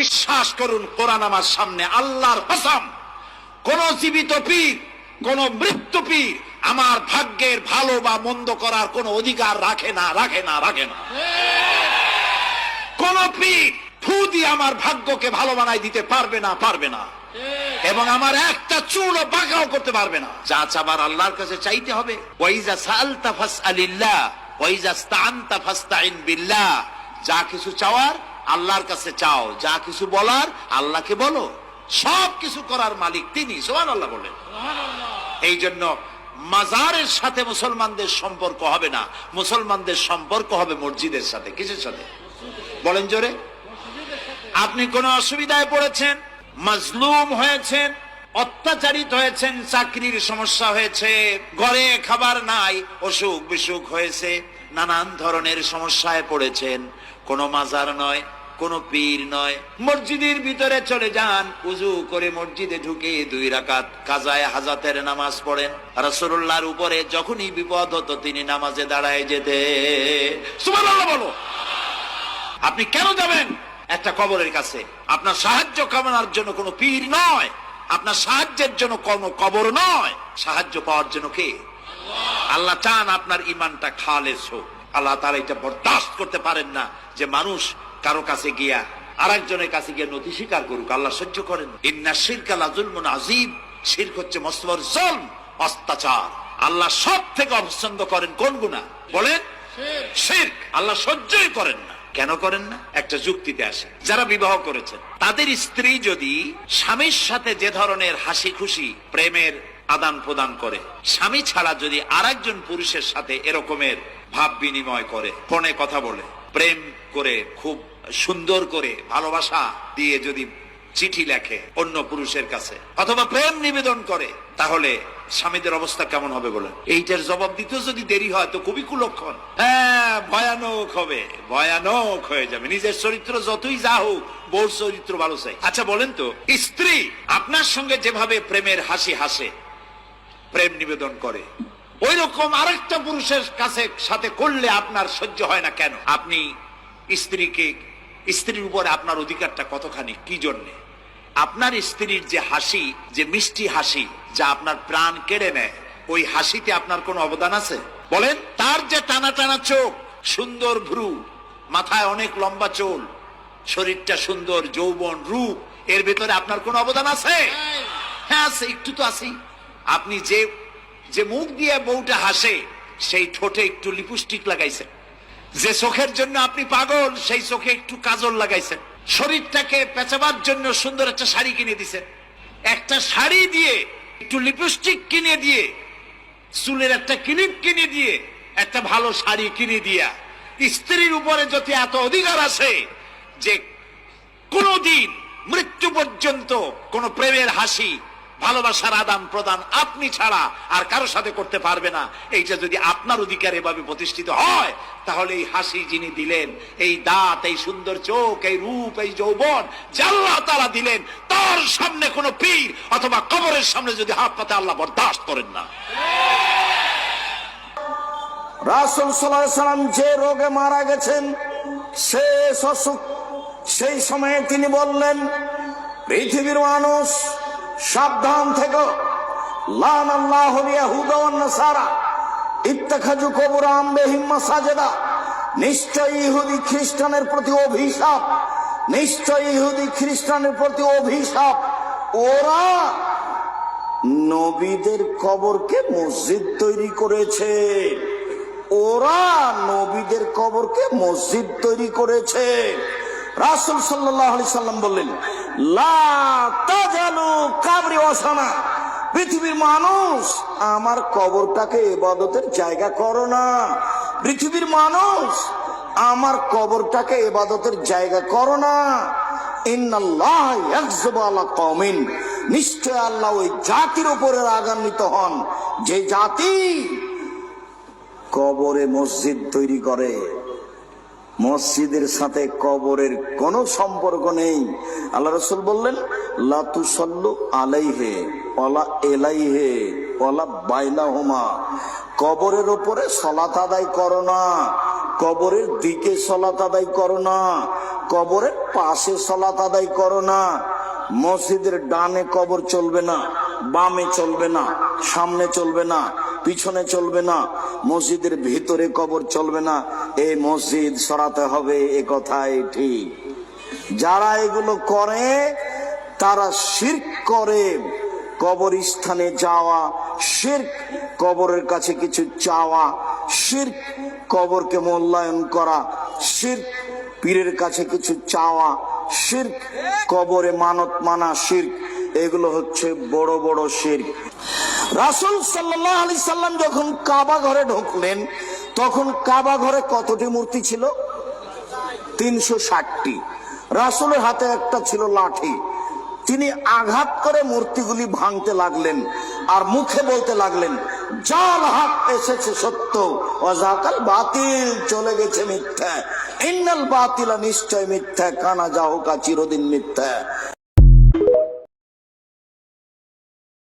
বিশ্বাস করুন, কোরআন আমার সামনে, আল্লাহর কসম, কোন জীবিত পীর, কোন মৃত্যু পীর আমার ভাগ্যের ভালো বা মন্দ করার কোন অধিকার রাখে না। কোন পীর ফু দিয়ে আমার ভাগ্যকে ভালো বানাই দিতে পারবে না, এবং আমার একটা চুলও বাঁকাও করতে পারবে না। যা চাবার আল্লাহর কাছে চাইতে হবে। ওয়াইজা সাআলতা ফাসআলিল্লাহ ওয়াইজা ইসতাআনতা ফাসতাইন বিল্লাহ। যা কিছু চাওয়ার আল্লাহর কাছে চাও, যা কিছু বলার আল্লাহকে বলো। সব কিছু করার মালিক তিনি, সুবহানাল্লাহ বলেন। এই জন্য মাজারের সাথে মুসলমানদের সম্পর্ক হবে না, মুসলমানদের সম্পর্ক হবে মসজিদের সাথে। কিসের সাথে বলেন জোরে? আপনি কোন অসুবিধায় পড়েছেন, মাজলুম হয়েছেন, অত্যাচারিত হয়েছেন, চাকরির সমস্যা হয়েছে, ঘরে খাবার নাই, অসুখ বিসুখ হয়েছে, নানান ধরনের সমস্যায় পড়েছেন, কোন মাজার নয়, কোন পীর নয়, মসজিদের ভিতরে চলে যান, উযু করে মসজিদে ঢুকে 2 রাকাত কাজায়ে হাজাতের নামাজ পড়েন। রাসূলুল্লাহর উপরে যখনই বিপদ হতো তিনি নামাজে দাঁড়ায় যেতে। সুবহানাল্লাহ বলো। আপনি কেন যাবেন একটা কবরের কাছে? আপনার সাহায্য কামনার জন্য কোনো পীর নয়, আপনার সাহায্যের জন্য কোনো কবর নয়, সাহায্য পাওয়ার জন্য কে? আল্লাহ চান আপনার ঈমানটা খালেস হোক। আল্লাহ তাআলা এটা বরদাস্ত করতে পারেন না যে মানুষ কারো কাছে গিয়া আরেকজনের কাছে গিয়ে নথি স্বীকার করুক। আল্লাহ সহ্য করেন। ইন্না শিরকা লাযুলমুন আযীম। শিরক হচ্ছে মস্ত বড় জুলম, অত্যাচার। আল্লাহ সব থেকে অপছন্দ করেন কোন গুনাহ বলেন? শিরক। আল্লাহ সহ্যই করেন না। কেন করেন না? একটা যুক্তিতে আসে। যারা বিবাহ করেছেন তাদের স্ত্রী যদি স্বামীর সাথে যে ধরনের হাসি খুশি প্রেমের আদান প্রদান করে, স্বামী ছাড়া যদি আরেকজন পুরুষের সাথে এরকমের ভাব বিনিময় করে, ফোনে কথা বলে, প্রেম করে, খুব সুন্দর করে ভালোবাসা দিয়ে যদি চিঠি লেখে অন্য পুরুষের কাছে, অথবা প্রেম নিবেদন করে, তাহলে স্বামীদের অবস্থা কেমন হবে বলেন? এইটার জবাব দিতেও যদি দেরি হয় তো খুবই কুলক্ষণ। হ্যাঁ, ভয়ানক হবে, ভয়ানক হয়ে যাবে। নিজের চরিত্র যতই যা হোক, বউর চরিত্র ভালো চাই। আচ্ছা বলেন তো, স্ত্রী আপনার সঙ্গে যেভাবে প্রেমের হাসি হাসে, প্রেম নিবেদন করে, ওই রকম আরেকটা পুরুষের কাছে সাথে করলে আপনার সহ্য হয় না কেন? আপনি স্ত্রীর উপরে আপনার অধিকারটা কতখানি, কি জন্যে? আপনার স্ত্রীর যে হাসি, যে মিষ্টি হাসি, যা আপনার প্রাণ কেড়ে নেয়, ওই হাসিতে আপনার কোনো অবদান আছে বলেন? তার যে টানা টানা চোখ, সুন্দর ভ্রু, মাথায় অনেক লম্বা চুল, শরীরটা সুন্দর, যৌবন, রূপ, এর ভেতরে আপনার কোনো অবদান আছে? হ্যাঁ আছে, একটু তো আছেই। আপনি যে মুখ দিয়ে বউটা হাসে, সেই ঠোঁটে একটু লিপস্টিক লাগাইছেন, যে চোখের জন্য আপনি পাগল, সেই চোখে একটু কাজল লাগাইছেন, শরীরটাকে পেঁচাবার জন্য সুন্দর একটা শাড়ি কিনে দিছেন, একটা শাড়ি দিয়ে, একটু লিপস্টিক কিনে দিয়ে, চুলের একটা ক্লিপ কিনে দিয়ে, একটা ভালো শাড়ি কিনে দিয়া, স্ত্রীর উপরে যদি এত অধিকার আছে যে কোনদিন মৃত্যু পর্যন্ত কোন প্রেমের হাসি, ভালোবাসার আদান প্রদান আপনি ছাড়া আর কারো সাথে করতে পারবে না, এইটা যদি আপনার অধিকার এভাবে প্রতিষ্ঠিত হয়, তাহলে এই হাসি যিনি দিলেন, এই দাঁত, এই সুন্দর চোখ, এই রূপ, এই যৌবন যে আল্লাহ তাআলা দিলেন, তার সামনে কোন পীর অথবা কবরের সামনে যদি হাত পাতে আল্লাহ বরদাস্ত করেন না। রাসূল সাল্লাল্লাহু আলাইহি সাল্লাম যে রোগে মারা গেছেন, শেষ অসুখ, সেই সময়ে তিনি বললেন, পৃথিবীর মানুষ সাবধান থেকো, লানাল্লাহুল ইয়াহুদা ওয়ান নাসারা ইত্তাখাযু কুবুর আনবিহিম মাসাজিদা। নিশ্চয় ইহুদি খ্রিস্টানের প্রতি অভিশাপ, নিশ্চয় ইহুদি খ্রিস্টানের প্রতি অভিশাপ। ওরা নবীদের কবরকে মসজিদ তৈরি করেছে, ওরা নবীদের কবরকে মসজিদ তৈরি করেছে। রাসূল সাল্লাল্লাহু আলাইহি সাল্লাম বললেন, লা তাজালু কাবরি ওয়াসানা। পৃথিবীর মানুষ, আমার কবরটাকে ইবাদতের জায়গা করো না। পৃথিবীর মানুষ, আমার কবরটাকে ইবাদতের জায়গা করো না। ইন্নাল্লাহ ইয়াগযিবু আলা কওমিন। নিশ্চয় আল্লাহ ওই জাতির উপরে রাগান্বিত হন যে জাতি কবরে মসজিদ তৈরি করে। মসজিদের সাথে কবরের কোনো সম্পর্ক নেই। আল্লাহ রাসূল বললেন, লা তুসাল্লু আলাইহি ওয়ালা ইলাইহি ওয়ালা বাইনাহুমা। কবরের উপরে সালাত আদায় করো না, কবরের দিকে সালাত আদায় করো না, কবরের পাশে সালাত আদায় করো না। মসজিদের ডানে কবর চলবে না, বামে চলবে না, সামনে চলবে না, পিছনে চলবে না, মসজিদের ভিতরে কবর চলবে না। এই মসজিদ সরাতে হবে, এ কথাই ঠিক। যারা এগুলো করে তারা শিরক করে। কবরস্থানে যাওয়া শিরক, কবরের কাছে কিছু চাওয়া শিরক, কবরকে মূল্যায়ন করা শিরক, পীরের কাছে কিছু চাওয়া শিরক, কবরে মানত মানা শিরক। এগুলো হচ্ছে বড় বড় শিরক। রাসূল সাল্লাল্লাহু আলাইহি সাল্লাম যখন কাবা ঘরে ঢুকলেন, তখন কাবা ঘরে কতটি মূর্তি ছিল? 360টি। রাসূলের হাতে একটা ছিল লাঠি। তিনি আঘাত করে মূর্তিগুলি ভাঙতে লাগলেন আর মুখে বলতে লাগলেন, জাল হক এসেছে সত্য, ওয়াজাকাল বাতিল চলে গেছে মিথ্যা, ইন্নাল বাতিলা নিশ্চয় মিথ্যা, কানা যাহুকা চিরদিন মিথ্যা।